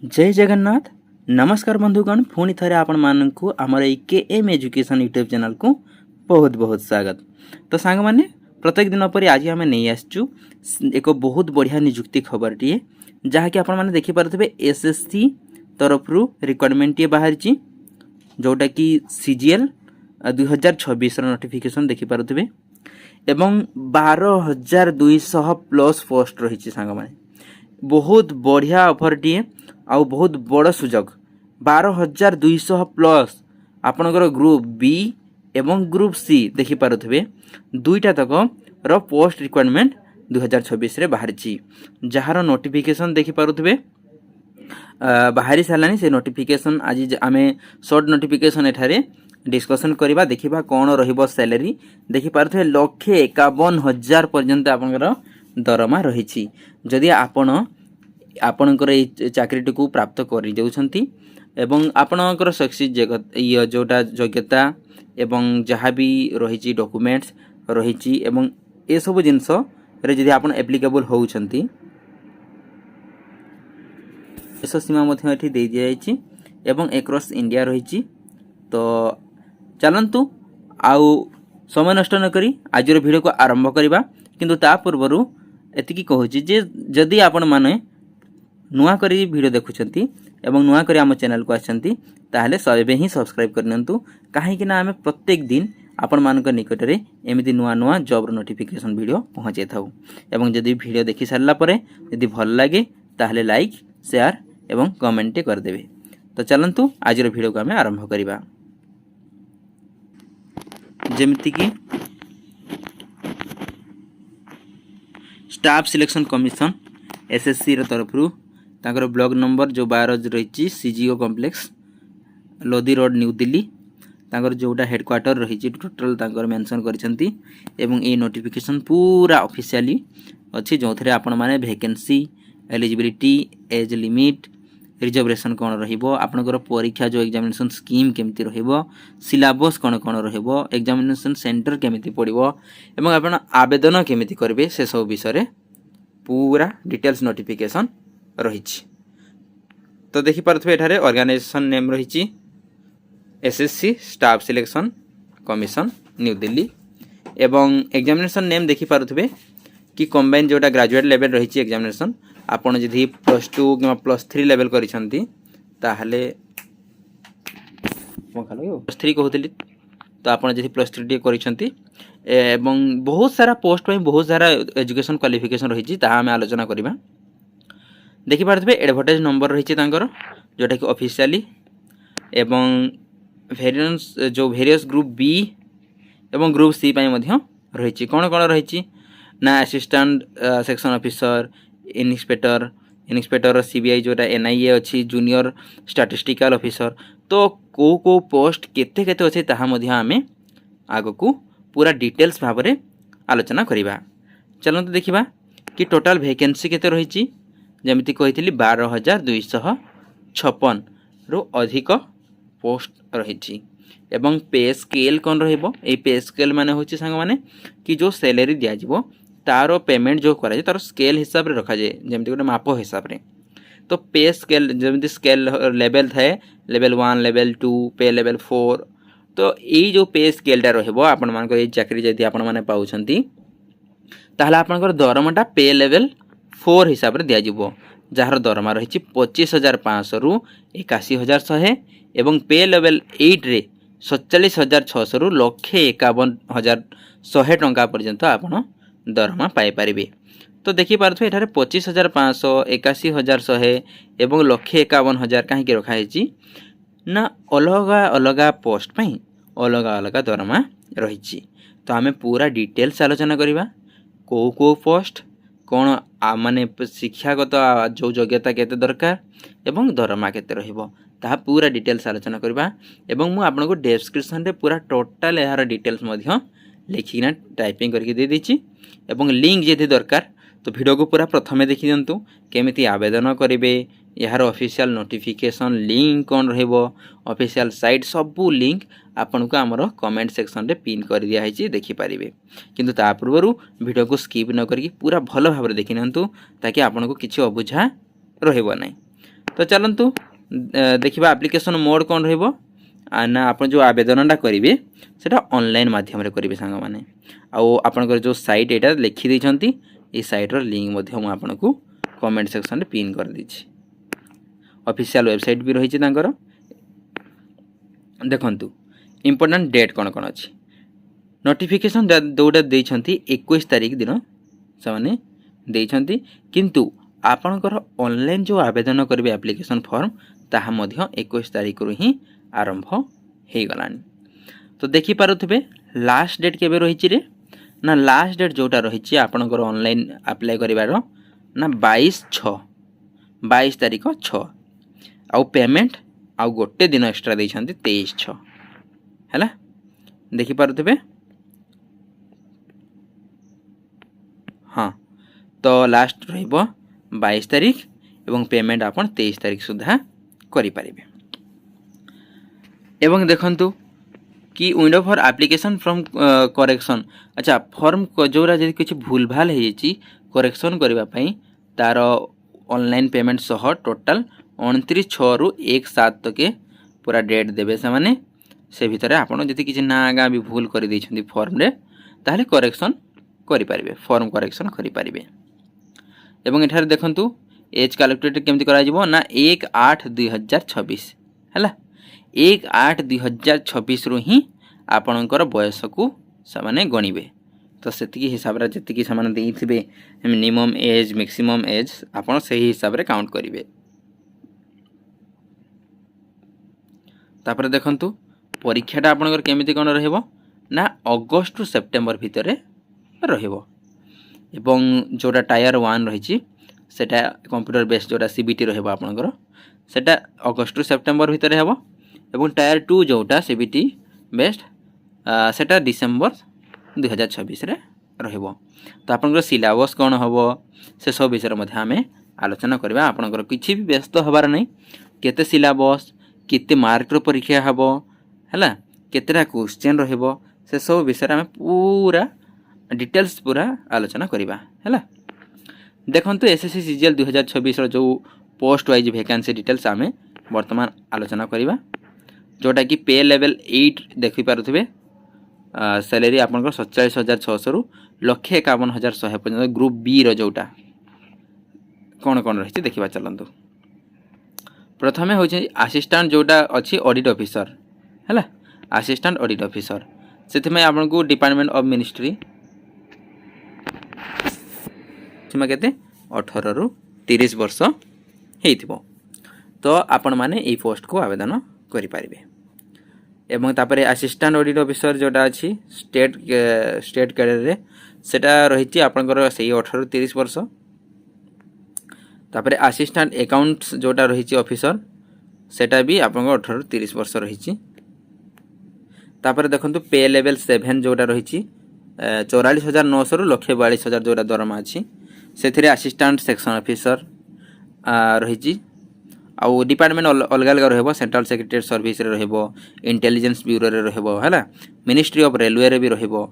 जय जगन्नाथ। नमस्कार बंधुगण, पुणी थे आपण मानू आमर KM एजुकेशन यूट्यूब चैनल को बहुत बहुत स्वागत। तो सांग माने प्रत्येक दिन पर आज आम नहीं आसचु एक बहुत बढ़िया निजुक्ति खबर टीए जहाँकि आपण मैंने देखिपे SSC तरफ रिक्वायरमेंट टे बाहर जोटा कि CGL 2026 नोटिफिकेशन देखिपे एवं 12,200 प्लस पोस्ट रही सांग माने बहुत बढ़िया ऑफर टीए आउ बहुत बड़ सुजोग 12,200 प्लस आपणकर ग्रुप बी एवं ग्रुप सी देखिपे दुईटा तक रो पोस्ट रिक्वायरमेंट 2026 रे बाहर जार नोटिफिकेशन देखिपे बाहरी सारानी से नोटिफिकेशन आज आम सर्ट नोटिफिकेशन एठारे डिस्कसन करवा देखा कौन रही सैलरी देखिपे 151,000 पर्यंत आपंकर दरमा रही। जदि आपणकर चाकरी को प्राप्त कर एवं आपणकर सक्सेस ये जोटा योग्यता एवं जहाँ भी रही डॉक्यूमेंट्स रही एवं ये सब जिनस जदि आप एप्लिकेबल होउछंती देश सीमा दे दी जाइए एवं एक्रॉस इंडिया रही। तो चलतु आउ समय नष्ट न करी आजर वीडियो को आरंभ करवा किंतु ता पूर्व एतिकी कहूँ जे जदि आपण माने नुआ करी वीडियो देखुछंती एवं नुआ करी आम चैनल को आछंती ताहले सबे ही सब्सक्राइब करनियंतु काहेकि ना आमे प्रत्येक दिन आपण मानक निकटरे एमिति नुआ नुआ जॉब नोटिफिकेशन वीडियो पहुँचे थाउ एवं जदि वीडियो देखि सारला परे यदि भल लागे ताहले लाइक शेयर एवं कमेंट करदेवे। तो चलंतु आजर वीडियो को आमे आरंभ करवा। जेमिति कि स्टाफ सिलेक्शन कमिशन SSC तरफ तांकर ब्लॉक नंबर जो 12 रही CGO complex Lodhi road new Delhi तांकर जोटा हेडक्वार्टर रही टोटल तांकर मेंशन करछंती एवं ए नोटिफिकेशन पूरा ऑफिशियली अच्छी जो थे आपण माने vacancy eligibility age limit reservation कौन रहिबो आपनकर परीक्षा जो एग्जामिनेशन स्कीम केमती रहिबो सिलेबस कौन कौन रहिबो एग्जामिनेशन सेंटर केमती पड़िबो एवं आपण आवेदन केमती करबे से सब विषय पूरा डिटेल्स नोटिफिकेशन रही। तो देखिपे एठारे ऑर्गेनाइजेशन नेम रही SSC staff selection commission new Delhi एवं एग्जामिनेशन नेम देखिपे कि कंबाइन जोटा ग्रेजुएट लेवल रही एग्जामिनेशन आपन जदि +2 कि +3 लेवल करिसंती ताहले +3 कहूली तो आपन जदि +3 टी करिसंती एवं बहुत सारा पोस्ट में बहुत सारा एजुकेशन क्वालिफिकेशन रही आम आलोचना करवा। देखिपे एडवर्टाइज नंबर रही जोटा कि ऑफिशियली एवं वेरिएंस जो वेरियस ग्रुप बी एवं ग्रुप सी रही कौन कौन रही ना assistant section officer inspector CBI जोटा NIA अच्छी जूनियर स्टैटिस्टिकल ऑफिसर। तो को पोस्ट केते केते अच्छे ताहा मध्य आमे आग को पूरा डिटेल्स भाव में आलोचना करवा। चलते देखा कि टोटाल वैकेंसी केते रही जमिति कही 12,256 रु अधिक पोस्ट रही एवं पे स्केल कौन रहिबो ए पे स्केल माने होची सांग माने कि जो सैलरी दिया जिवो तारो पेमेंट जो करा तार स्केल हिसाब रे रखा जाए जमिति गोटे माप हिसाब रे। तो पे स्केल जमिति स्केल लेवल थाए लेवल 1 लेवल 2 पे लेवल 4 तो ये जो पे स्केलटा रहिबो आपण मानकर ए चाकरी जदि आपण माने पाउछंती ताहले आपनकर दरमाटा पे लेवल 4 हिसाब रे दिया जिवो जार दरमा रही 25,500 रु 81,100 एवं पे लेवल 8 रे 47,600 रु 151,100 टंका पर्यंत आपण दरमा पाई परिबे। तो देखि पारथु एठारे 25,500 81,100 एवं 151,000 काहे कि रखा हेची ना अलगा अलगा पोस्ट पई अलगा अलगा दरमा रही। तो आमे पूरा डिटेल्स आलोचना करवा को पोस्ट कौन माने शिक्षागत जो योग्यता केते दरकार एवं दरमा केते रहिबो ताहा पूरा डिटेल्स आलोचना करवा एवं मु आपनको डिस्क्रिप्शन रे पूरा टोटल यार डिटेल्स मध्य लिखिना टाइपिंग करके दे देछि एवं लिंक जदि दरकार तो वीडियो को पूरा प्रथमे देखि दियंतु केमिति आवेदन करिवे यार ऑफिशियल नोटिफिकेशन लिंक कौन रहिबो ऑफिशियल साइट सबू लिंक आपन को आमर कमेंट सेक्शन रे पिन कर दिया है देखि पारिबे किंतु ता पूर्व वीडियो को स्किप न करके पूरा भल भाव देखि नंतु ताकि आपन को किछि अबुझा रहइबो नै। तो चलतु देखा आप्लिकेसन मोड कौन रही ना आप जो आवेदनटा करेंगे सेटा ऑनलाइन माध्यम करेंगे सांग मैंने आपंकर जो साइट यहाँ लिखिदे ये साइट्र लिंक आपको कमेंट सेक्शन में पिन कर दी ऑफिशियल वेबसाइट भी रही देखु इम्पोर्टेंट डेट कौन कौन अच्छी नोटिफिकेशन जोटा देती 21 तारीख दिन से किंतु आपणकर ऑनलाइन जो आवेदन करेंगे एप्लिकेशन फॉर्म ताहा मध्य 21 तारीख रु ही आरंभ हो गलानी। तो देखि पारुथिबे लास्ट डेट केबे रही रे ना लास्ट डेट जोटा रही आपणकर ऑनलाइन अप्लाई करिवार ना 22 तारीख 6 आउ पेमेंट आउ गोटे दिन एक्स्ट्रा देइछंती 23/6 हैला देखि पारुथिबे। हाँ तो लास्ट रहिबो 22 तारीख एवं पेमेंट आपण 23 तारीख सुधा करि परिबे। एवं देखंतु कि window for application from correction अच्छा फॉर्म जोरा जदि किछि भूल भाल हे छि करेक्शन करबा पई तार ऑनलाइन पेमेंट सह टोटल 29/6 रु 1/7 तक पूरा डेट देबे से माने से भितर आपण जदि किछि ना आगा भी भूल कर दैछंती फॉर्म रे ताहले करेक्शन करि परिबे फॉर्म करेक्शन करि परिबे। एवं एठार देखंतु एज कैलकुलेट केमति करा जिवो ना 1/8/2026 हैला 1/8/2026 रु ही आपणकर बयस को से गणिबे। तो सेतिकी हिसाब रे जतिकी समान देइथिबे मिनिमम एज मैक्सिमम एज आपण सही हिसाब रे काउंट करिवे। तापर देखंतु परीक्षाटा आपणकर केमिति कोन रहइबो ना अगस्त रु सेप्टेम्बर भितर रहइबो एवं जोटा टायर 1 रही सेटा कंप्यूटर बेस्ड जोटा सीबीटी रहइबो आपणकर सेटा अगस्त रु सेप्टेम्बर भितर हेबो एवं टायर 2 जोटा सीबीटी बेस्ड सेटा डिसेम्बर 2026 रे रहइबो। तो आपनकर सिलेबस कोन हबो से सब विषय मध्ये हमें आलोचना करबा। आपनकर किछि भी व्यस्त हबार नै केते सिलेबस केते मार्क रो परीक्षा हबो हैला केतेटा क्वेश्चन रहइबो से सब विषय हमें पूरा डिटेल्स पूरा आलोचना करबा हैला। देखंतु एसएससी सीजीएल 2026 रो जो पोस्ट वाइज वैकेंसी डिटेल्स हमें वर्तमान आलोचना करबा जोटा कि पे लेवल 8 देखि पारुथिबे सैलरी आपनकर 47,600 रु 151,100 पर्यंत ग्रुप बी रो जोटा कोन कोन रही देखिबा चलंतु। प्रथमे होछि असिस्टेंट जोटा अछि ऑडिट ऑफिसर हैला असिस्टेंट ऑडिट ऑफिसर सेथिमे आपनको डिपार्टमेंट ऑफ मिनिस्ट्री सीमा केते 18 रु 30 वर्ष हेइथिबो। तो आपण माने एई पोस्ट को आवेदन करि पारिबे। एवं तापरे असिस्टेंट ऑडिट ऑफिसर जोटा अछि स्टेट कैडर रे सेटा रहिछि आपनकर सेही 18 रु 30 वर्ष। तापरे असिस्टेंट अकाउंट्स जोटा रहिछि ऑफिसर सेटा भी आपनकर 18 रु 30 वर्ष रहिछि। तापरे देखंतु पे लेवल 7 जोटा रहिछि 44,900 रु 142,000 जोटा दरमा अछि सेथिरे असिस्टेंट सेक्शन ऑफिसर रहिछि आउ डिपार्टमेंट अलग अलग रहबो सेंट्रल सेक्रेटरी सर्विस रे रहबो इंटेलिजेंस ब्यूरो रे रहबो हैला मिनिस्ट्री ऑफ रेलवे रे भी रहबो।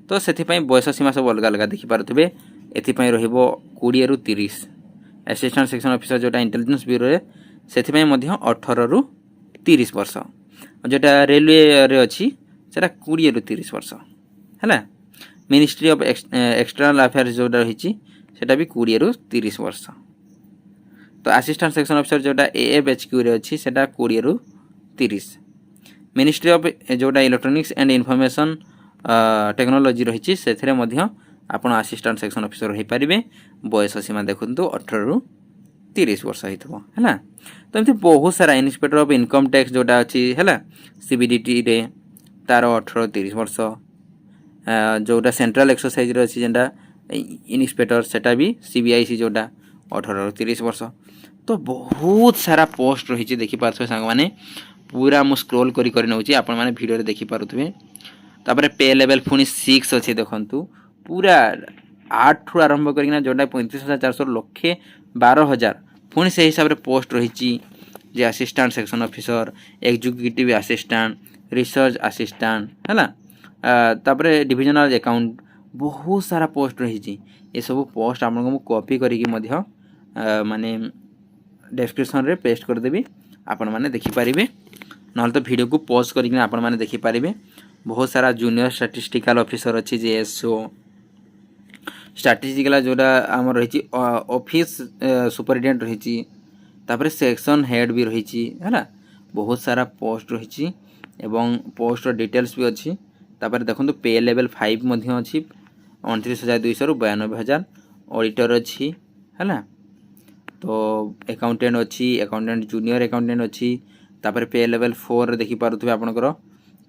तो सेथि पई बयस सीमा सब अलग अलग देखि पारथबे एथि पई रहबो 20 रु 30 असिस्टेंट सेक्शन ऑफिसर जोटा इंटेलिजेंस ब्यूरो रे सेथि पई मध्य 18 रु 30 वर्ष जोटा रेलवे रे अछि सेटा 20 रु 30 वर्ष हैला मिनिस्ट्री ऑफ एक्सटर्नल अफेयर्स जोटा रहिछि सेटा भी 20 रु 30 वर्ष। तो असिस्टेंट सेक्शन ऑफिसर जोटा एएफएचक्यू रे अछि सेटा 20 रु 30 मिनिस्ट्री ऑफ जोटा इलेक्ट्रॉनिक्स एंड इन्फॉर्मेशन टेक्नोलॉजी रहिछि सेथिरे मध्य आपण असिस्टेंट सेक्शन ऑफिसर रहि परिबे। बयस सीमा देखंतु 18 रु 30 वर्ष हितबो हैला। तो एमति बहुत सारा इंस्पेक्टर ऑफ इनकम टैक्स जोटा अछि हैला सीबीडीटी रे तार 18 रु 30 वर्ष जोटा सेंट्रल एक्सरसाइज रे अछि जेंडा इंस्पेक्टर सेटा भी सीबीआईसी जोटा 18 रु 30 वर्ष। तो बहुत सारा पोस्ट रही देखि पारथबे संग माने पूरा मु स्क्रॉल करी करी नउची आपण माने वीडियो रे देखि पारुथबे। तापरे पे लेवल फुनी 6 अछि देखंतु पूरा 8 रु आरंभ करिना जोटा 35,400 लक्षे 12,000 फुनी से हिसाब रे पोस्ट रही जे assistant section officer executive assistant research assistant हैला तापरे डिविजनल अकाउंट बहुत सारा पोस्ट रही ये सब पोस्ट आपन को कॉपी करिकि मध्य माने डेस्क्रिप्शन रे पेस्ट करदेवी आपण मैंने देखिपारे ना तो वीडियो को पॉज करके आपण मैंने देखिपारे। बहुत सारा जूनियर स्टैटिस्टिकल ऑफिसर अच्छी जेएसओ स्टैटिस्टिकल जोटा आम रही ऑफिस सुपरिटेडेंट रही तापर सेक्शन हेड भी रही है बहुत सारा पोस्ट रही एवं पोस्ट डिटेल्स भी अच्छी तापर देखो पे लेवल 5 अच्छी 29,200 रु 92,000 ऑडिटर अच्छी है तो अकाउंटेंट अच्छी अकाउंटेंट जूनियर अकाउंटेंट अच्छी तापर पे लेवल 4 देखी पारुथबे आपनकर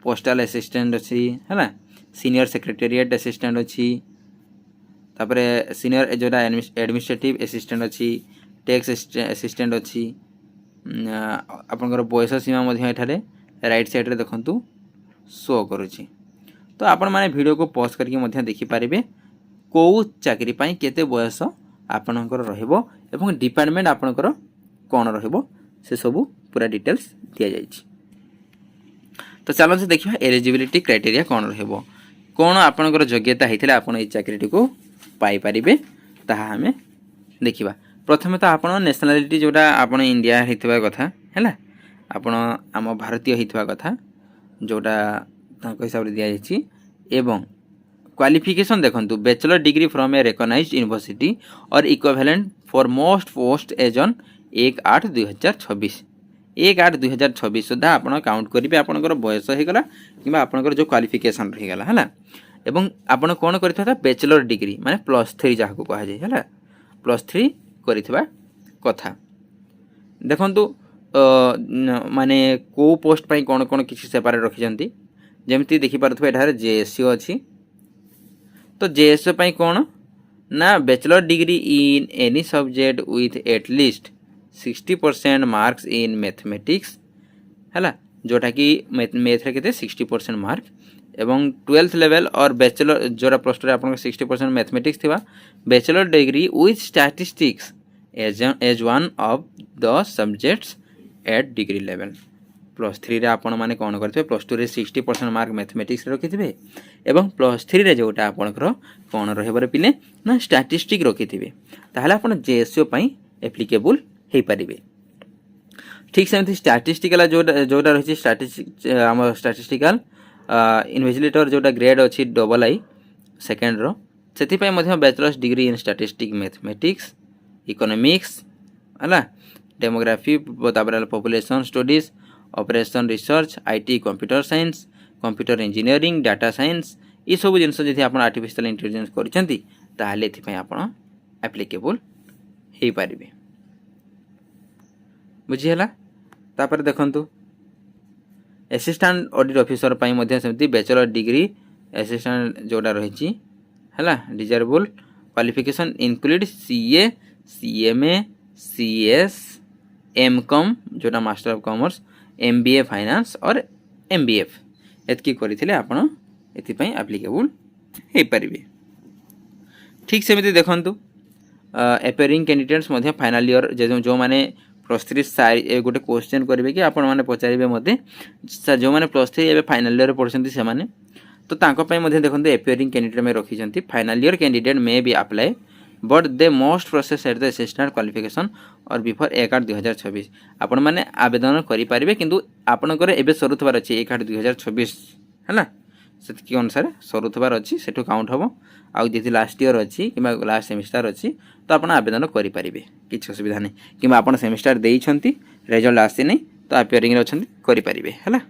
पोस्टल असिस्टेंट अच्छी है सीनियर सेक्रेटेरिएट असिस्टेंट अच्छी तापर सीनियर जोटा एडमिनिस्ट्रेटिव असिस्टेंट अच्छी टैक्स असिस्टेंट अच्छी आपनकर बयस सीमा एठारे राइट साइड रे देखंतु शो करुछि। तो आपण माने वीडियो को पॉज करके देखिपारे कौ चाकरी पाई केते बयस आपनकर रहइबो एवं डिपार्टमेंट आपनकर कौन रहइबो से सब पूरा डिटेल्स दिया जाइछि। तो चलो से देखिबा एलिजिबिलिटी क्राइटेरिया कौन रहइबो कौन आपनकर योग्यता हेतिले आपण ए चाकरीटी को पाई परिबे ताहा हमें देखिबा। प्रथमे तो आपण नेशनलिटी जोटा आपण इंडिया हेतिबा कथा हैला आपण आम भारतीय हेतिबा कथा जोटा तांको हिसाब रे दिया जाइछि एवं क्वालिफिकेशन देखंतु bachelor degree from a recognised university और equivalent for most post age on 1/8/2026 1/8/2026 सुधा आपण काउंट करिवे आपनकर बयस हे गला किबा आपनकर जो क्वालिफिकेशन रही गला हला एवं आपण कोन करथिबा बैचलर डिग्री माने +3 जाहा को कहा जाय हला +3 करथिबा कथा देखंतु माने को पोस्ट पई कोन कोन किछि सेपारेट रखि जंती जेमती देखि पारथबे एठारे जेएससी अछि तो जेएससी पई कोन ना bachelor degree in any subject with at least 60% marks in mathematics है जोटा कि मैथ रे केते 60% मार्क एवं 12th लेवल और बैचलर जोरा प्लस टू रे आपन 60% मैथमेटिक्स थिबा bachelor degree with statistics as one of the subjects at degree level +3 रे आपण माने कोन करथिबे +2 रे 60% मार्क मैथमेटिक्स रे रखिथिबे एवं +3 रे जोटा आपनकर कोन रहबरे पिले ना स्टैटिस्टिक रखिथिबे ताहले आपण जेएसओ पई एप्लीकेबल हे परिबे। ठीक सेमथि स्टैटिस्टिकल जोटा रही स्टैटिस्टिकल इन्वेस्टिगेटर जोटा ग्रेड अच्छी II सेकेंड रो से bachelor's degree in statistics mathematics economics है demography population studies operation research IT computer science computer engineering data science ये सब जिनस जदि आप आर्टिफिशियल इंटेलिजेंस करछंती ताहले एथि आपण एप्लीकेबल हे पारिबे बुझीला। तापर देखंतु असिस्टेंट ऑडिट ऑफिसर पाई मध्ये सेमती बैचलर डिग्री असिस्टेंट जोड़ा रही है desirable qualification include CA CMA CS MCom जोटा master of commerce MBA finance और एमबीएफ एतकी करथिले आपण एथि पई एप्लीकेबल हे परिबे। ठीक सेमती देखंतु एपेयरिंग कैंडिडेट्स मध्ये फाइनल ईयर जो माने +3 सारी गोटे क्वेश्चन करेंगे कि आपण मैंने पचारे मत जो मैंने +3 ए फाइनाल ईयर पढ़ते से तो देखो एपियरिंग कैंडिडेट में रखी final year candidate may be apply but they most process at the assistant qualification और बिफोर 1/8/2026 आपण मैंने आवेदन करेंगे किंतु आपणकर एवं सरुथबार अच्छे 1/8/2026 है से अनुसार सरुथबार अच्छी से काउंट हम आउ जी लास्ट ईयर अच्छी कि लास्ट सेमिस्टर अच्छी तो आप आवेदन करेंगे किसी असुविधा नहीं कि आप सेमिस्टर देइछंती रिजल्ट आसी नहीं तो अपियरिंग अच्छे करेंगे है।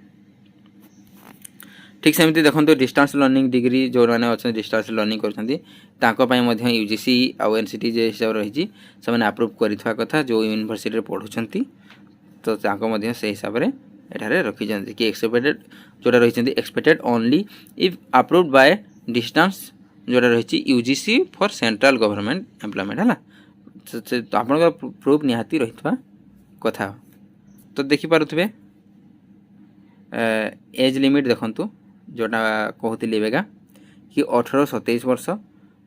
ठीक सेमती देखो डिस्टेंस लर्निंग डिग्री जो मैंने अच्छा डिस्टेंस लर्निंग कर यूजीसी आउ एनसीटी जो हिसाब रही से आप्रुव कर कथा जो यूनिवर्सिटी पढ़ुंट तो से हिसाब से एठारे रखी कि एक्सपेक्टेड जोटा रही expected only if approved by distance जोटा रही UGC for central government employment है तो आप प्रूफ निहाती रही कथा। तो देखिपे एज लिमिट देखु जोटा कहती एवेगा कि 18-27 वर्ष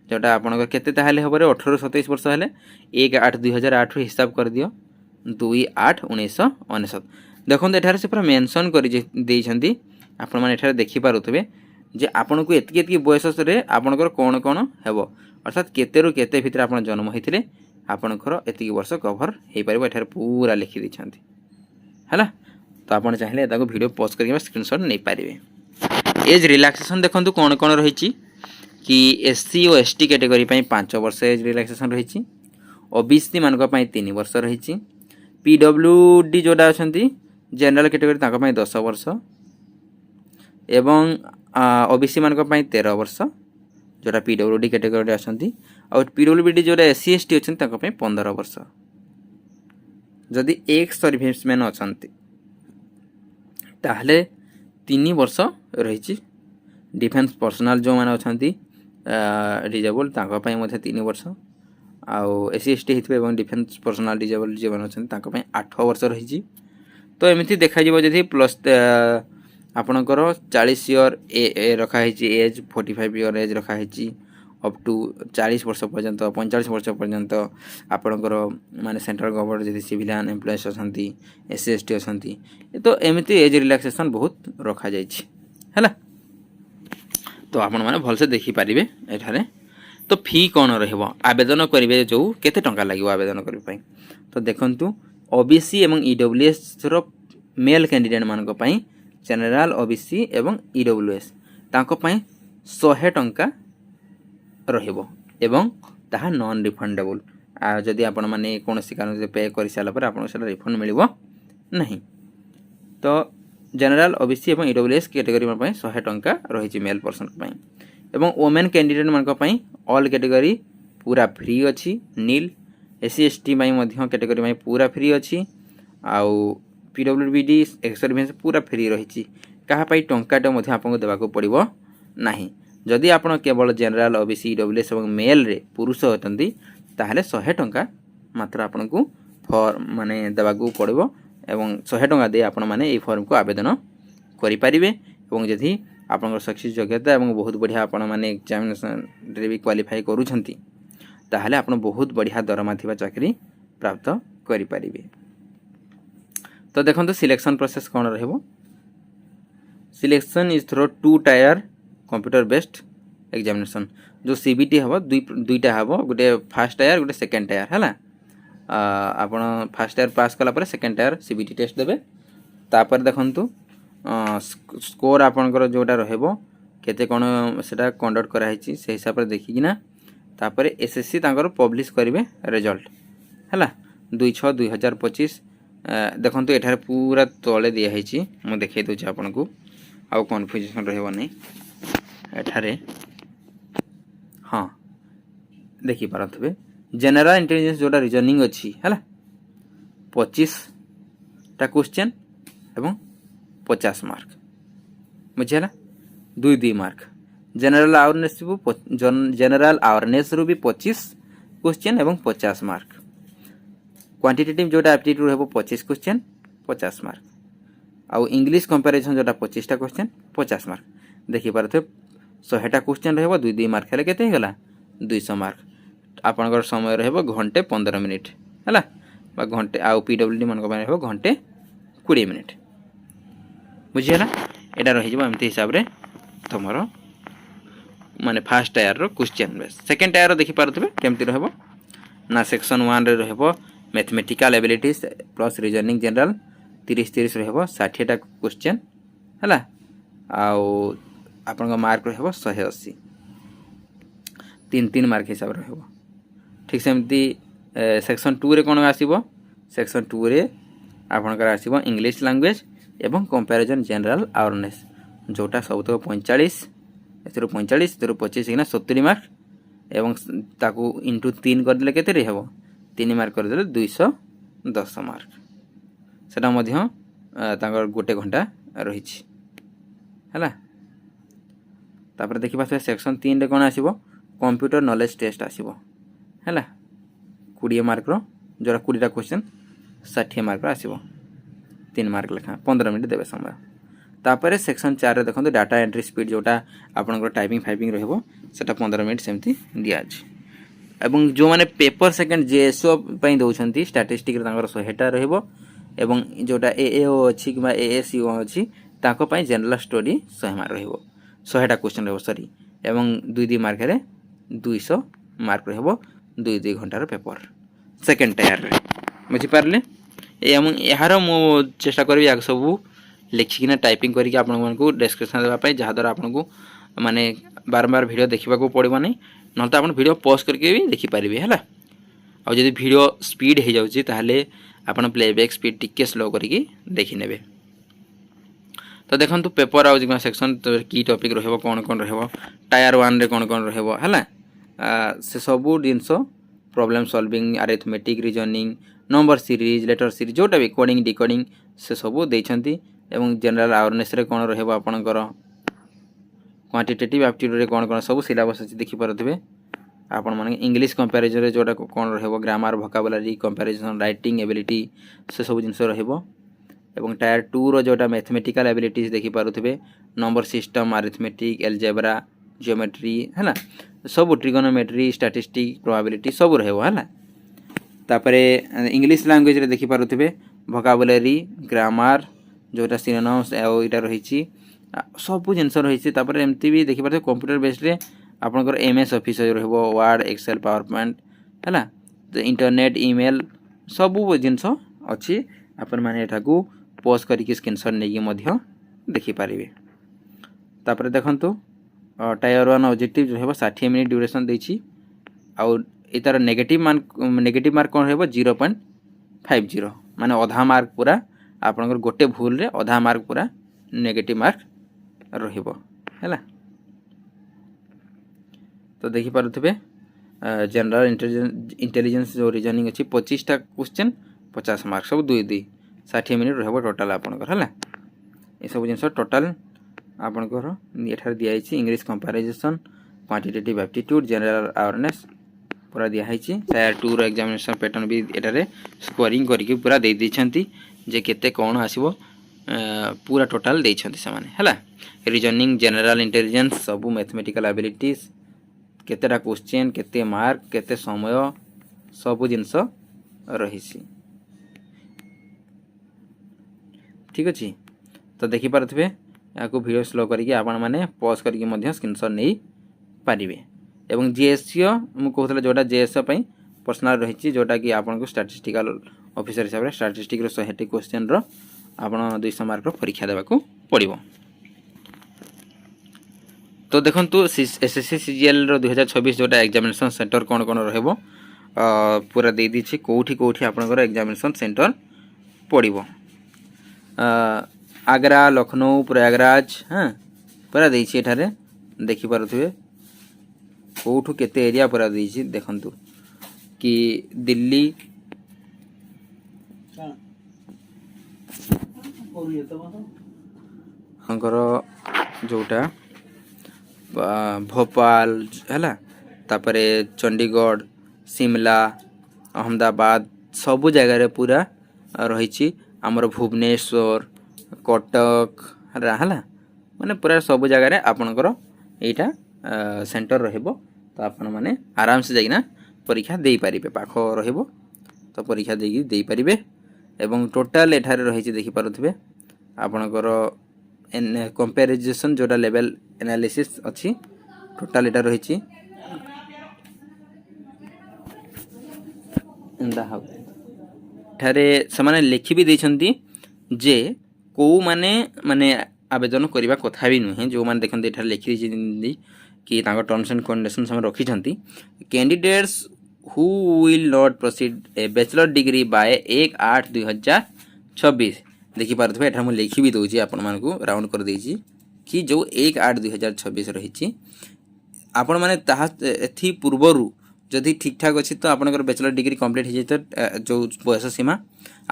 जोटा आपंकर केते ताहले हबरे 18-27 वर्ष हेले 1/8/2008 हिसाब कर दियो 2/8/1999 देखो एठार से पूरा मेंशन कर देइछंती आपण माने एठार देखि पारुथबे जे आपण को एतकी एतकी बयस रे आपणकर कोन कोन हेबो अर्थात केते रु केते भितर आपण जन्म होइथिले ଆପଣଙ୍କର ଏତିକି ବର୍ଷ କଭର୍ ହେଇପାରିବ ଏଠାରେ ପୁରା ଲେଖି ଦେଇଛନ୍ତି ହେଲା। ତ ଆପଣ ଚାହିଁଲେ ତାକୁ ଭିଡ଼ିଓ ପଜ୍ କରିକି ସ୍କ୍ରିନଶଟ୍ ନେଇପାରିବେ। ଏଜ୍ ରିଲାକ୍ସେସନ୍ ଦେଖନ୍ତୁ କ'ଣ କ'ଣ ରହିଛି कि एससी और एसटी कैटेगरी 5 वर्ष एज रिलैक्सेशन रही। ओबीसी मान 3 वर्ष रही। पीडब्ल्यूडी जोटा अच्छा जनरल कैटेगरी 10 वर्ष एवं ओबीसी मान 13 वर्ष जोटा पीडब्ल्यूडी कैटेगरी अच्छा और पीडब्ल्यूडी जोटा एससी एसटी अच्छा 15 वर्ष जदि एक्स सर्विसमैन अच्छा ताहले 3 वर्ष रही। डिफेन्स पर्सनाल जो मैंने अच्छा डिजेबल 3 वर्ष आउ एससी एसटी होते डिफेन्स पर्सनाल डिजेबल जो मैंने अच्छा 8 वर्ष रही। तो एमती देखा जदि प्लस आपणकर 40 ईयर रखाई एज 45 ईयर एज रखाई अप टू 40 वर्ष पर्यंत 45 वर्ष पर्यंत आपणकर माने सेंट्रल गवर्नमेंट जदि सिविलियन एम्प्लॉयज अच्छा एससी एसटी अच्छा तो एमती एज रिलैक्सेशन बहुत रखा है। तो आपण मैंने भलसे देखिपारे एठारे। तो फी कौन रवेदन करेंगे जो केते टंका लगे आवेदन करने। तो देखंतु ओबीसी एवं ईडब्ल्यूएस रो मेल कैंडिडेट मानक पई जनरल ओबीसी एवं ईडब्ल्यूएस तांको पई 100 टंका रहिबो एवं ताहा नॉन रिफंडेबल जदि आपण माने कोनोसी कारण से पे कर साला पर आपण सेला रिफंड मिलिबो नहीं। तो जनरल ओबीसी एवं ईडब्ल्यूएस कैटेगरी में 100 टंका रही मेल पर्सन एवं वोमेन कैंडिडेट मान ऑल कैटेगरी पूरा फ्री अच्छी नील एससी एसटी कैटेगरी में पूरा फ्री अच्छी आउ पीडब्ल्यूडी एक्स सर्विस पूरा फ्री रही। क्या टंकाटे आपको देवाक पड़ो ना जदि आप केवल जनरल ओबीसी ईडब्ल्यूएस और मेल रे पुरुष होती ताहले 100 टंका मात्र आपन को फॉर्म माने देवाक पड़ो एवं 100 टंका दे आपण माने ए फॉर्म को आवेदन करि परिबे। एवं जदि आपनकर सक्सेस योग्यता एवं बहुत बढ़िया आपण माने एग्जामिनेशन रे भी क्वालिफाई करूछंती ताहले आपण बहुत बढ़िया दरमा थिबा चाकरी प्राप्त करि परिबे। तो देखंतु सिलेक्शन प्रोसेस कोन रहबो। Selection is through 2 tyre computer based examination जो सीबीटी हबो दुईटा हबो गोटे फर्स्ट टायर गोटे सेकंड टायर हैला। आपण फर्स्ट टायर पास कला पर सेकंड टायर सीबीटी टेस्ट देबे। तापर देखंतु स्कोर आपनकर जोटा रहबो केते कोन सेटा कंडक्ट करा हिची से हिसाब रे देखिकिना तापर एसएससी तांकर पब्लिश करिवे रिजल्ट हैला 2/6/2025। देखंतु एठार पूरा तळे दिया हिची मु देखाइ दोछि आपनको आउ कन्फ्यूजन रहबो नै एठारे। हाँ देखि पारथबे जनरल इंटेलिजेंस जोटा रीजनिंग अच्छी है 25 टा क्वेश्चन एवं 50 मार्क बुझेला 2 मार्क। जनरल अवेयरनेस रु भी 25 क्वेश्चन एवं 50 मार्क। क्वांटिटेटिव जोटा एप्टीट्यूड है 25 क्वेश्चन 50 मार्क आउ इंग्लिश कंपैरिजन जोटा 25 टा क्वेश्चन 50 मार्क। देखि पारथे 100 टा क्वेश्चन रहबो 2 मार्क हेले केते हेगला 200 मार्क। आपनकर समय रहबो घंटे 15 मिनिट हैला बा घंटे आउ पीडब्ल्यूडी मन को रहबो घंटे 20 मिनिट बुझियला। एटा रहि जबो एमती हिसाब रे तमरो माने फर्स्ट टायर रो क्वेश्चन बेस। सेकंड टायर रो देखि पारथबे केमती रहबो ना सेक्शन 1 रे रहबो mathematical abilities plus reasoning general 30 रहबो 60 टा क्वेश्चन हैला आउ आपन मार्क रहबो 180 3 मार्क हिसाब रहबो ठीक सेमती। सेक्शन 2 रे कोन आसीबो सेक्शन 2 रे आपनकर आसीबो इंग्लिश लैंग्वेज एवं कंपैरिजन जनरल अवेयरनेस जोटा सब तो 45 एथरो 45 एथरो 25 किना 70 मार्क एवं ताकू इनटू 3 कर देले केते रहबो 3 मार्क कर देले 210 मार्क सेटा मध्य तांगर गोटे घंटा रहिछि हैला। तापर देखि पाछे सेक्शन 3 रे कोन आसीबो कंप्यूटर नॉलेज टेस्ट आसीबो हैला 20 मार्क रो जोरा 20 टा क्वेश्चन 60 मार्क रो आसीबो 3 मार्क लेखा 15 मिनिट देबे समय। तापर सेक्शन 4 रे देखंतु डाटा एंट्री स्पीड जोटा आपनकर टाइपिंग फाइपिंग रहबो सेटा 15 मिनिट सेमती दिया अछि। एवं जो माने पेपर सेकंड जेएसओ पई दउछंती स्टैटिस्टिक रे तांकर 100 टा रहबो एवं जोटा एएओ अछि किबा एएसईओ अछि ताको पई जनरल स्टडी 100 मार्क रहबो 100 टा क्वेश्चन रहबो सॉरी एवं 2 मार्क रे 200 मार्क रहबो 2 घंटार पेपर सेकेंड टायर बुझीपारे यार मु चेष्टा करी या सब लिखिकिना टाइपिंग करके आपको डिस्क्रिप्शन देवाई जहाँद्वारा आपन को माने बारंबार वीडियो देखा पड़ो नहीं ना तो आप वीडियो पॉज करके भी देखिपारे है आदि वीडियो स्पीड हो जाऊँगी ताहले आपन प्लेबैक स्पीड टिके स्लो करके देखने। तो देखो पेपर आउट सेक्शन तो की टॉपिक रहिबो कौन कौन रहिबो टायर 1 रे कौन कौन रहिबो है से सबू जिनस problem solving arithmetic reasoning number series letter series जोटा भी कोडिंग डिकोडिंग से सबू देइछंती एवं जनरल अवेयरनेस रे कौन रहिबो आपनकर क्वांटिटेटिव एप्टीट्यूड रे कौन कौन सब सिलेबस अछि देखि परथिबे आपण माने इंग्लिश कंपैरिजन रे जोटा कौन रहिबो grammar vocabulary comparison writing ability से सब जिनस रहिबो एवं टायर 2 रो जोटा मैथमेटिकल एबिलिटीज देखि पारुथिबे number system arithmetic algebra geometry है सब ट्रिगोनोमेट्री स्टैटिस्टिक प्रोबेबिलिटी सब रहबो है तापरे इंग्लिश लैंग्वेज रे देखि पारुथिबे वोकाबुलरी ग्रामर जोटा सिनोनिम्स एटा रहिछि सब जिनस रहिछि तापरे एमती भी देखि पारुथिबे कंप्यूटर बेस्ड रे आपनकर एमएस ऑफिस रहबो वर्ड एक्सेल पावर पॉइंट है तो इंटरनेट ईमेल सब जिनस अछि आपण माने एठाकू पोस्ट करके स्क्रीनशॉट नहीं मध्य देखि पारिबे। तापर देखंतु टायर 1 ऑब्जेक्टिव जो है 60 मिनिट ड्यूरेशन देछि आउ एतार नेगेटिव मार्क कोन हेबो 0.50 माने आधा मार्क पूरा आपनकर गोटे भूल रे आधा मार्क पूरा नेगेटिव मार्क रहिबो हैला। तो देखि पारुथिबे जनरल इंटेलिजेंस जो रीजनिंग अछि 25 टा क्वेश्चन 50 मार्क सब 2 60 मिनिट रहबो टोटल आपनकर हैला ए सब जिनस टोटल आपनकर एठार दिया हिची English comparison quantitative aptitude general awareness पूरा दिया हिची टायर 2 रो एग्जामिनेशन पैटर्न भी एटारे स्कोरिंग करके पूरा दे दिछंती जे केते कोन आसीबो पूरा टोटल देछंती से माने हैला रीजनिंग जनरल इंटेलिजेंस सब मैथमेटिकल एबिलिटीज केतेटा क्वेश्चन केते मार्क केते समय सब जिनस रहिसी ठीक अच्छे। तो देखि पारथिबे या को वीडियो स्लो करके आपण माने पॉज करके मध्य स्क्रीनशॉट नहीं पारिबे एवं जीएससीओ मु कहथले जोटा जीएसओ पई पर्सनल रहिछि जोटा कि आपण को स्टैटिस्टिकल ऑफिसर हिसाब रे स्टैटिस्टिक रो 100 क्वेश्चन रो आपण 200 मार्क रो परीक्षा देबा को पड़िबो। तो देखंतु एसएससी सीजीएल रो 2026 जोटा एग्जामिनेशन सेंटर कोन कोन रहबो पूरा दे दिछि कोठी कोठी आपनकर एग्जामिनेशन सेंटर पड़िबो आगरा लखनऊ प्रयागराज हाँ पूरा देछि एठारे देखि पारुथिबे कोठु केते एरिया पूरा देछि देखंतु कि दिल्ली हंकर जोटा भोपाल हैला तापरे चंडीगढ़ शिमला अहमदाबाद सबु जगह रे पूरा रहिछि हमर भुवनेश्वर कटक है माने पूरा सब जगह रे आपनकर एटा सेंटर रहबो तो आपण माने आराम से जाइना परीक्षा देई पारिबे पाखो रहबो तो परीक्षा देई देई पारिबे एवं टोटल एठारे रहिछि देखि पारुथिबे आपनकर कंपैरिजन जोटा लेवल एनालिसिस अछि टोटल एटा रहिछि ठारे समाने लिखि भी देछंती जे को माने माने आवेदन करबा कथा भी नुहे जो माने देखंती एठारे लिखि देछंती कि तांको टर्म्स एंड कंडीशंस हम रखी छंती candidates who will not proceed a bachelor degree by 1/8/2026 देखि पारथबे एठा हम लिखि भी दोछि आपण मानकू राउंड कर देछि कि जो 1/8/2026 रहिछि आपण माने ताहा एथि पूर्वरु जदि ठीक ठाक अच्छी तो आपनकर बैचलर डिग्री कंप्लीट हो जाए तो जो बयस सीमा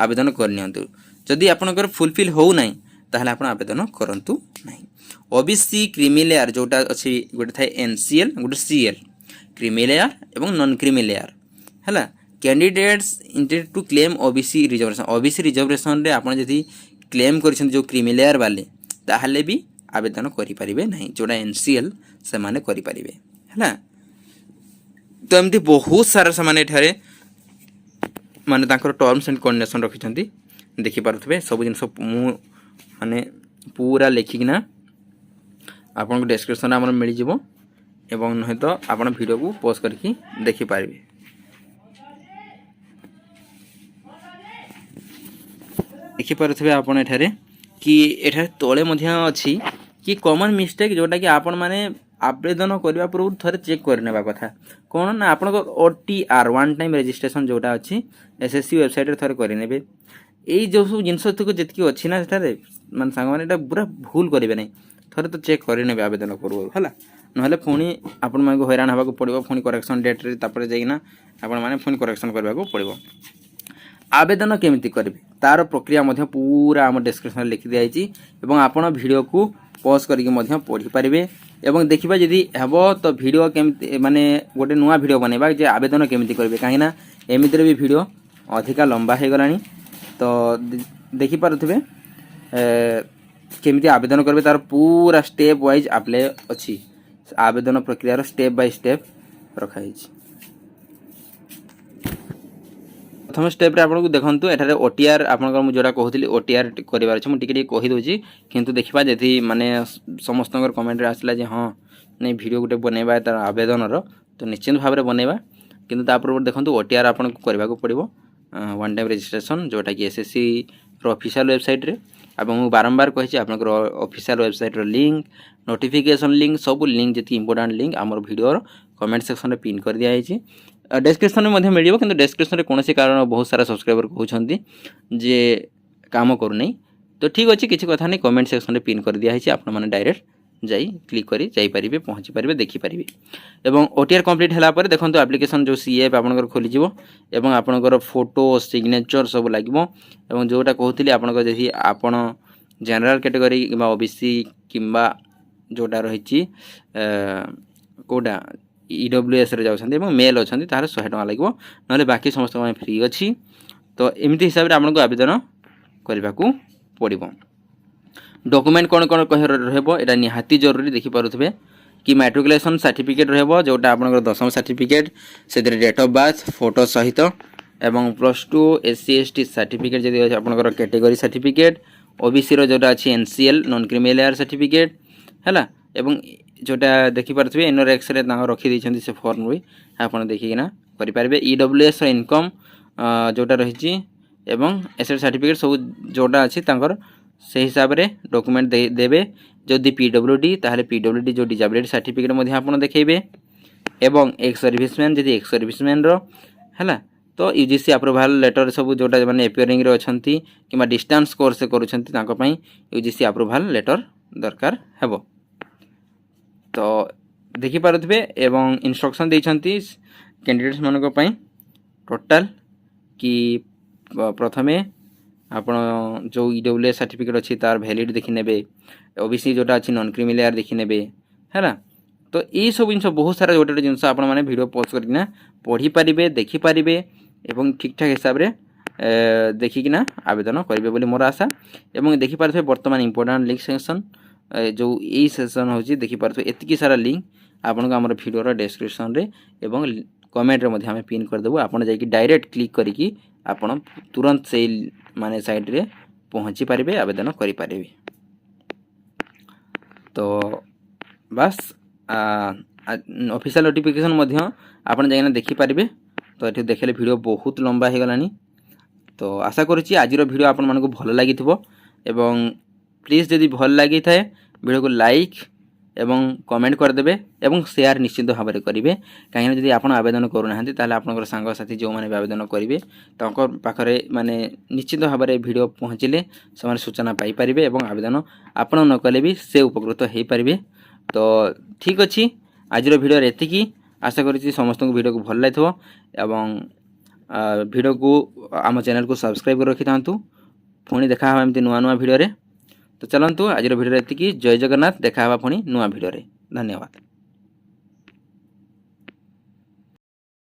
आवेदन करनियंतु जदि आपनकर फुलफिल हो नाही ताहले आपण आवेदन करंतु नाही। ओबीसी क्रीमी लेयर जोटा अछि गोटे थाए एनसीएल गोटे सीएल क्रीमी लेयर एवं नॉन क्रीमी लेयर हैला candidates intend to claim OBC reservation रे आपण जदि क्लेम करिसन जो क्रीमी लेयर वाले ताहले भी आवेदन करि परिबे नाही जोटा एनसीएल से माने करि परिबे हैला। तो एमती बहुत सारा सामान ठारे माने तांकर टर्म्स एंड कंडीशन रखिछंती देखि पारुथबे सब जिंस मु माने पूरा लेखिकिना आपन को डिस्क्रिप्शन हमर मिली जिवो एवं नहि तो आपन वीडियो को पॉज करके देखि पारिबे। ଦେଖିପାରୁଥିବେ ଆପଣ ଏଠାରେ କି ଏଠାରେ ତଳେ ମଧ୍ୟ ଅଛି କି କମନ୍ ମିଷ୍ଟେକ୍ ଯେଉଁଟାକି ଆପଣମାନେ ଆବେଦନ କରିବା ପୂର୍ବରୁ ଥରେ ଚେକ୍ କରିନେବା କଥା କ'ଣ ନା ଆପଣଙ୍କ OTR ୱାନ୍ ଟାଇମ୍ ରେଜିଷ୍ଟ୍ରେସନ୍ ଯେଉଁଟା ଅଛି SSC ୱେବସାଇଟ୍ରେ ଥରେ କରିନେବେ। ଏଇ ଯେଉଁ ସବୁ ଜିନିଷ ଯେତିକି ଅଛି ନା ସେଠାରେ ମାନେ ସାଙ୍ଗମାନେ ଏଇଟା ପୁରା ଭୁଲ କରିବେ ନାହିଁ, ଥରେ ତ ଚେକ୍ କରିନେବେ ଆବେଦନ ପୂର୍ବରୁ ହେଲା, ନହେଲେ ପୁଣି ଆପଣମାନଙ୍କୁ ହଇରାଣ ହେବାକୁ ପଡ଼ିବ, ପୁଣି କରେକ୍ସନ୍ ଡେଟ୍ରେ ତାପରେ ଯାଇକିନା ଆପଣମାନେ ପୁଣି କରେକ୍ସନ୍ କରିବାକୁ ପଡ଼ିବ। ଆବେଦନ କେମିତି କରିବେ ତାର ପ୍ରକ୍ରିୟା ମଧ୍ୟ ପୁରା ଆମ ଡେସ୍କ୍ରିପ୍ସନରେ ଲେଖି ଦିଆଯାଇଛି ଏବଂ ଆପଣ ଭିଡ଼ିଓକୁ ପଜ୍ କରିକି ମଧ୍ୟ ପଢ଼ିପାରିବେ ଏବଂ ଦେଖିବା ଯଦି ହେବ ତ ଭିଡ଼ିଓ କେମିତି ମାନେ ଗୋଟେ ନୂଆ ଭିଡ଼ିଓ ବନେଇବା ଯେ ଆବେଦନ କେମିତି କରିବେ, କାହିଁକିନା ଏମିତିରେ ବି ଭିଡ଼ିଓ ଅଧିକା ଲମ୍ବା ହୋଇଗଲାଣି। ତ ଦେଖିପାରୁଥିବେ କେମିତି ଆବେଦନ କରିବେ ତାର ପୁରା ଷ୍ଟେପ୍ ୱାଇଜ୍ ଆପ୍ଲାଏ ଅଛି, ଆବେଦନ ପ୍ରକ୍ରିୟାର ଷ୍ଟେପ୍ ବାଇ ଷ୍ଟେପ୍ ରଖାଯାଇଛି। प्रथम स्टेप आपको देखो एठारे OTR आपंकर मुझे जोटा कहूली OTR करार अच्छे मुझे कहीदे किंतु देखा जी माने समस्त कमेंट आसला हाँ नहीं वीडियो गोटे बनवा तार आवेदन तो निश्चिंत भाव में बनवा किंतु तापर देखो OTR आपको करने को पड़ो वन टाइम रजिस्ट्रेशन जोटा कि SSC ऑफिशियल वेबसाइट रे अब मुझे बारंबार कही आपंकर official website link notification link सब लिंक जी इंपोर्टाट लिंक आम वीडियो कमेंट सेक्शन में पिन कर दिखाई डेस्क्रिप्शन में मिल कि डेस्क्रिप्शन में कौन कारण बहुत सारा सब्सक्राइबर कहते जे काम करूना तो ठीक अच्छे किसी कथा नहीं कमेंट सेक्शन में पिन कर दिखाई आपने डायरेक्ट जाई क्लिक करी जापरेंगे पहुँची पारे देखिपारे और OTR कंप्लीट है देखो एप्लिकेशन जो CF आपंकर खोलीज और आपंकर फोटो सिग्नेचर सब लगे जोटा कहते आपंकर जैसे आपण जनरल कैटेगरी कि OBC कि जोटा रही कौटा EWS रे जाउछन्ती एवं मेल अछन्ती तार 100 टका लागबो नले बाकी समस्त फ्री अछि। तो एमती हिसाब रे आपनको आवेदन करबा को पड़िबो। डॉक्यूमेंट कोन कोन कह रहबो एटा निहाती जरूरी देखि पारुथबे कि मैट्रिकुलेशन सर्टिफिकेट रहबो जोटा आपनकर 10th सर्टिफिकेट सेदरे डेट ऑफ बर्थ फोटो सहित एवं +2 SC ST सर्टिफिकेट जदि आपनकर कैटेगरी सर्टिफिकेट OBC रो जोटा अछि NCL non criminal layer certificate हैला एवं जोटा देखि पारथबे NRX रे तांग रखि दैछन्ती से फॉर्म भी आपण देखिकिना करि पारबे। EWS रो इनकम जोटा रहिछि एवं एसेट सर्टिफिकेट सब जोटा अछि तांगर से हिसाब रे डॉक्यूमेंट देबे। जदि PWD ताहले PWD जो डिसेबिलिटी सर्टिफिकेट मध्ये आपण देखैबे एवं एक सर्विसमैन जदि एक सर्विसमैन रो हैला तो UGC अप्रूवल लेटर सब जोटा माने एपियरिंग रे अछन्ती किबा डिस्टेंस कोर्स से करूछन्ती तांको पई UGC अप्रूवल लेटर दरकार हेबो। तो देखि पारुथबे एवं इंस्ट्रक्शन देइछन्ती कैंडिडेट्स मानको पई टोटल कि प्रथमे आपण जो EWS सर्टिफिकेट अछि तार वैलिड देखि नेबे OBC जोटा अछि नॉन क्रिमिनल लेयर देखि नेबे हैला। तो ये सब जिन बहुत सारा गोटे जिनस आपण माने वीडियो पॉज करना पढ़ी पारिबे देखि पारिबे एवं ठीक ठाक हिसाब रे देखिकिना आवेदन करेंगे बोली मोर आशा। एवं देखि पारथबे वर्तमान इंपोर्टेंट लिंक सेक्शन जो यही सेक्शन होची देखि पारथबे एतिकी सारा लिंक आपन को हमर वीडियो रो डिस्क्रिप्शन रे एवं कमेंट रे मध्ये हमें पिन कर देबो आपन जाई कि डायरेक्ट क्लिक करिकि आपन तुरंत से माने साइट रे पहुंची पारिबे आवेदन करि पारिबे। तो बस ऑफिशियल नोटिफिकेशन मध्य आपन जाइना देखि पारिबे। तो एठी देखले वीडियो बहुत लंबा हे गलानी तो आशा करूची आज रो वीडियो आपन मानको भल लागिथिबो एवं प्लीज जदि भल लागि थाए वीडियो को लाइक एवं कमेंट कर देबे एवं शेयर निश्चित भाव में करेंगे कहीं जदि आपन आवेदन करूना ताले आपनकर सांग साथी जो माने आवेदन करेंगे तांकर पाखरे माने निश्चित भाव में वीडियो पहुँचले से सूचना पाई परिबे एवं आवेदन आपन न कले भी से उपकृत हो पारिबे। तो ठीक अच्छी आज वीडियो एतिकी आशा करी समस्त वीडियो को भल लगिथबो एवं वीडियो को आम चैनल को सब्सक्राइब कर रखि थांतु पुणी देखा हवा एमती नुआ नुआ वीडियो रे। तो चलंतु आज वीडियो एतिकी जय जगन्नाथ देखा हवा पुणी नुआ वीडियो रे धन्यवाद।